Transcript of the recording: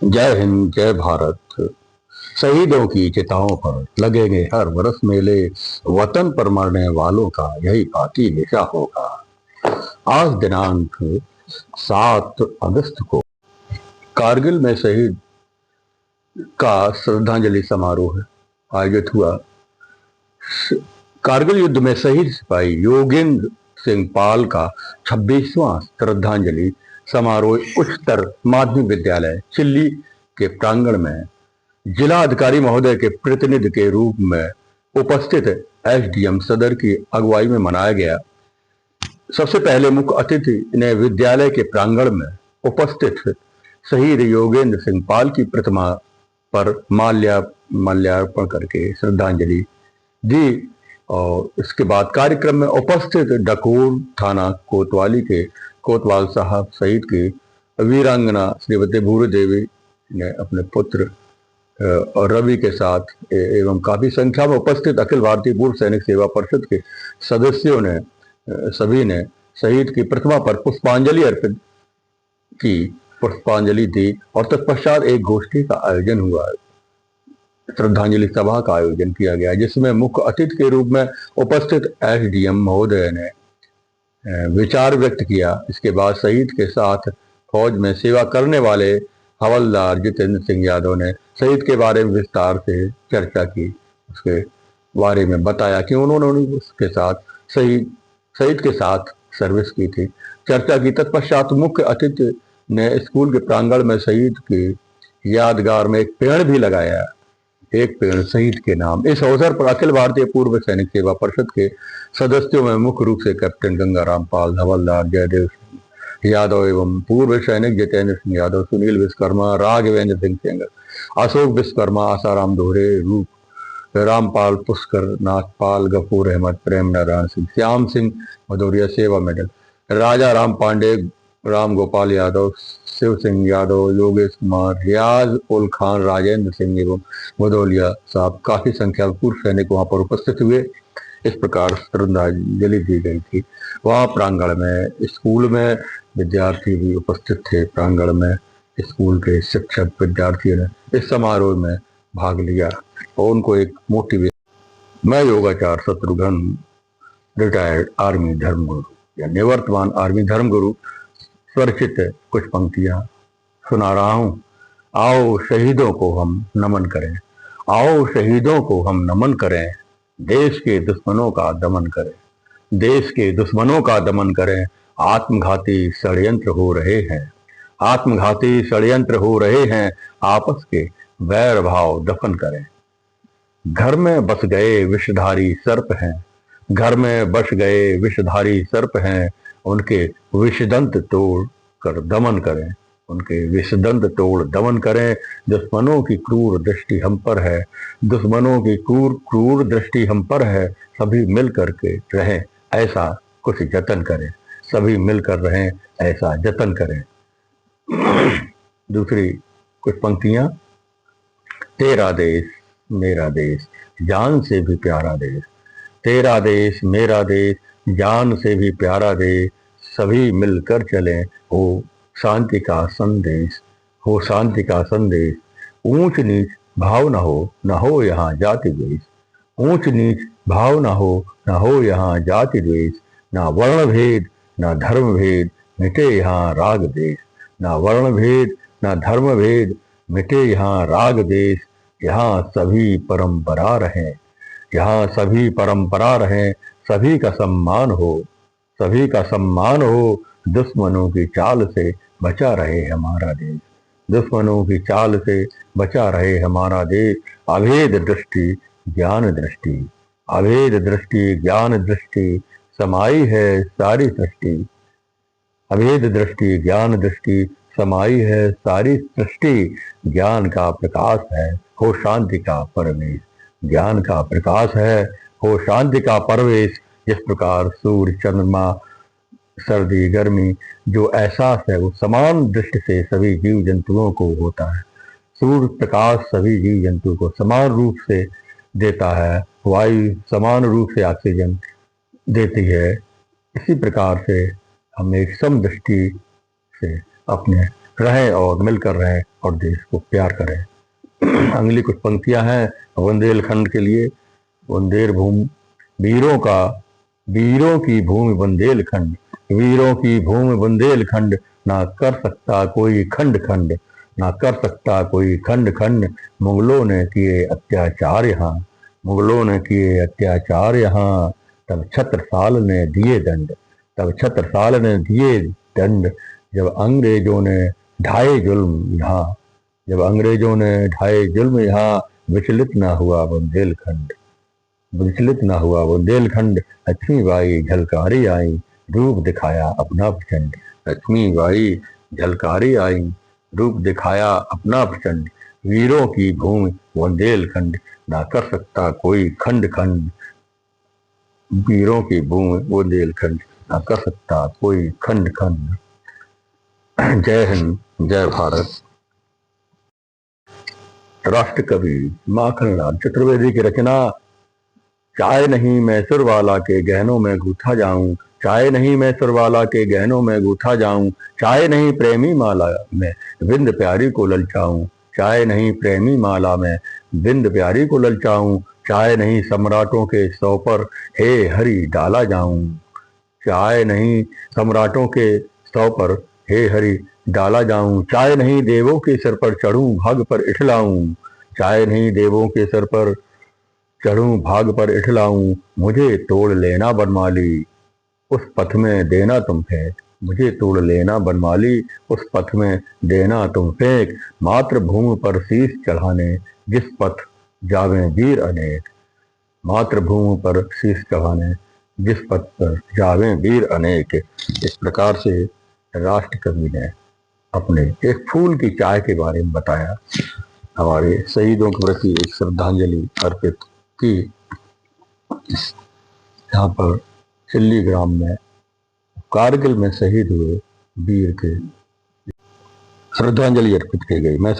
जय हिंद, जय भारत। शहीदों की चिताओं पर लगेंगे हर बरस मेले। वतन पर मरने वालों का यही बाकी निशा होगा। आज दिनांक 7 अगस्त को कारगिल में शहीद का श्रद्धांजलि समारोह आयोजित हुआ। कारगिल युद्ध में शहीद सिपाही योगेंद्र सिंह पाल का 26वां श्रद्धांजलि समारोह उच्चतर माध्यमिक विद्यालय चिल्ली के प्रांगण में जिला अधिकारी महोदय के प्रतिनिधि के रूप में उपस्थित एसडीएम सदर की अगुवाई में मनाया गया। सबसे पहले मुख्य अतिथि ने विद्यालय के प्रांगण में उपस्थित शहीद योगेंद्र सिंह पाल की प्रतिमा पर माल्यार्पण करके श्रद्धांजलि दी और इसके बाद कार्यक्रम में उपस्थित डकोर थाना कोतवाली के कोतवाल साहब शहीद की वीरांगना श्रीमती भूरी देवी ने अपने पुत्र और रवि के साथ एवं काफी संख्या में उपस्थित अखिल भारतीय पूर्व सैनिक सेवा परिषद के सदस्यों ने सभी ने शहीद की प्रतिमा पर पुष्पांजलि अर्पित की, पुष्पांजलि दी और तत्पश्चात एक गोष्ठी का आयोजन हुआ। श्रद्धांजलि सभा का आयोजन किया गया जिसमें मुख्य अतिथि के रूप में उपस्थित एसडीएम महोदय ने विचार व्यक्त किया। इसके बाद शहीद के साथ फौज में सेवा करने वाले हवलदार जितेंद्र सिंह यादव ने शहीद के बारे में विस्तार से चर्चा की, उसके बारे में बताया कि उन्होंने उसके साथ शहीद के साथ सर्विस की थी। चर्चा की तत्पश्चात मुख्य अतिथि ने स्कूल के प्रांगण में शहीद की यादगार में एक पेड़ भी लगाया, एक पेड़ शहीद के नाम। इस अवसर पर अखिल भारतीय पूर्व सैनिक सेवा परिषद के सदस्यों में मुख्य रूप से कैप्टन गंगाराम पाल, हवलदार जयदेव यादव एवं पूर्व सैनिक जितेंद्र सिंह यादव, सुनील विश्वकर्मा, राघवेंद्र सिंह सेंगर, अशोक विश्वकर्मा, आसाराम दोहरे, रूप रामपाल, पुष्कर नाथपाल, गफूर अहमद, प्रेम नारायण सिंह, श्याम सिंह भदौरिया सेवा मेडल, राजा राम पांडे, राम गोपाल यादव, शिव सिंह यादव, योगेश कुमार, रियाज उल खान, राजेंद्र सिंह एवं भदौलिया साहब काफी संख्या में पूर्व सैनिक वहां पर उपस्थित हुए। इस प्रकार श्रद्धांजलि दी गई थी। वहां प्रांगण में स्कूल में विद्यार्थी भी उपस्थित थे। प्रांगण में स्कूल के शिक्षक विद्यार्थियों ने इस समारोह में भाग लिया और उनको एक मोटिवेशन। मैं योगाचार्य शत्रुघ्न, रिटायर्ड आर्मी धर्मगुरु या निवर्तमान आर्मी धर्मगुरु, स्वरचित कुछ पंक्तियां सुना रहा हूं। आओ शहीदों को हम नमन करें, आओ शहीदों को हम नमन करें, देश के दुश्मनों का दमन करें, देश के दुश्मनों का दमन करें। आत्मघाती षड्यंत्र हो रहे हैं, आत्मघाती षड्यंत्र हो रहे हैं, आपस के वैर भाव दफन करें। घर में बस गए विषधारी सर्प हैं, घर में बस गए विषधारी सर्प हैं, उनके विषदंत तोड़ कर दमन करें, उनके विषदंत तोड़ दमन करें। दुश्मनों की क्रूर दृष्टि हम पर है, दुश्मनों की क्रूर दृष्टि हम पर है, सभी मिल करके रहें ऐसा कुछ जतन करें, सभी मिलकर रहें ऐसा जतन करें। दूसरी कुछ पंक्तियां। तेरा देश मेरा देश, जान से भी प्यारा देश, तेरा देश मेरा देश, जान से भी प्यारा देश, सभी मिलकर चलें हो शांति का संदेश, हो शांति का संदेश। ऊंच नीच भाव न हो यहाँ जाति द्वेष, ऊंच नीच भाव न हो यहाँ जाति द्वेष, ना वर्ण भेद ना धर्म भेद, मिटे यहाँ राग देश, ना वर्ण भेद ना धर्म भेद, मिटे यहाँ राग देश। यहाँ सभी परंपरा रहें, यहाँ सभी परंपरा रहें, सभी का सम्मान हो, सभी का सम्मान हो, दुश्मनों की चाल से बचा रहे हमारा देश, दुश्मनों की चाल से बचा रहे हमारा देश। अभेद दृष्टि ज्ञान दृष्टि, अभेद दृष्टि ज्ञान दृष्टि, समाई है सारी सृष्टि, अभेद दृष्टि ज्ञान दृष्टि, समाई है सारी सृष्टि। ज्ञान का प्रकाश है हो शांति का परवेश, ज्ञान का प्रकाश है हो शांति का परवेश। जिस प्रकार सूर्य चंद्रमा सर्दी गर्मी जो एहसास है वो समान दृष्टि से सभी जीव जंतुओं को होता है। सूर्य प्रकाश सभी जीव जंतु को समान रूप से देता है, वायु समान रूप से ऑक्सीजन देती है। इसी प्रकार से हम एक समदृष्टि से अपने रहें और मिलकर रहें और देश को प्यार करें। अगली कुछ पंक्तियां हैं बुंदेलखंड के लिए। बुंदेल भूमि वीरों की भूमि बुंदेलखंड, वीरों की भूमि बुंदेलखंड, ना कर सकता कोई खंड खंड, ना कर सकता कोई खंड खंड। मुगलों ने किए अत्याचार यहाँ, मुगलों ने किए अत्याचार यहाँ, तब छत्रसाल ने दिए दंड, तब छत्रसाल ने दिए दंड। जब अंग्रेजों ने ढाए जुल्म यहाँ, जब अंग्रेजों ने ढाए जुल्म यहाँ, विचलित न हुआ बुंदेलखंड, विचलित न हुआ बुंदेलखंड। लक्ष्मीबाई झलकारी आई, रूप दिखाया अपना प्रचंड, लक्ष्मीबाई झलकारी आई, रूप दिखाया अपना प्रचंड। वीरों की भूमि बुंदेलखंड, ना कर सकता कोई खंड खंड, वीरों की भूमि बुंदेलखंड, ना कर सकता कोई खंड खंड। जय हिंद, जय भारत। राष्ट्र कवि माखनलाल चतुर्वेदी की रचना। चाहे नहीं मैं सुरवाला के गहनों में गूथा जाऊं, चाहे नहीं मैं सुरवाला के गहनों में गूथा जाऊं, चाहे नहीं प्रेमी माला में बिंद प्यारी को ललचाऊं, चाहे नहीं प्रेमी माला में बिंद प्यारी को ललचाऊं, चाहे नहीं सम्राटों के सौ पर हे हरि डाला जाऊं, चाहे नहीं सम्राटों के सौ पर हे हरि डाला जाऊं, चाहे नहीं देवों के सिर पर चढ़ूं भाग पर इठलाऊं, चाहे नहीं देवों के सिर पर चढ़ूं भाग पर इठलाऊं। मुझे तोड़ लेना बनमाली उस पथ में देना तुम फेंक, मुझे तोड़ लेना बनमाली उस पथ में देना तुम फेंक। मातृभूमि पर शीश चढ़ाने जिस पथ जावें वीर अनेक, मातृभूमि पर शीश चढ़ाने जिस पथ पर जावें वीर अनेक। इस प्रकार से राष्ट्र कवि ने अपने एक फूल की चाय के बारे में बताया, हमारे शहीदों के प्रति एक श्रद्धांजलि अर्पित की। यहाँ पर चिल्ली ग्राम में कारगिल में शहीद हुए वीर के श्रद्धांजलि अर्पित की गई। मैं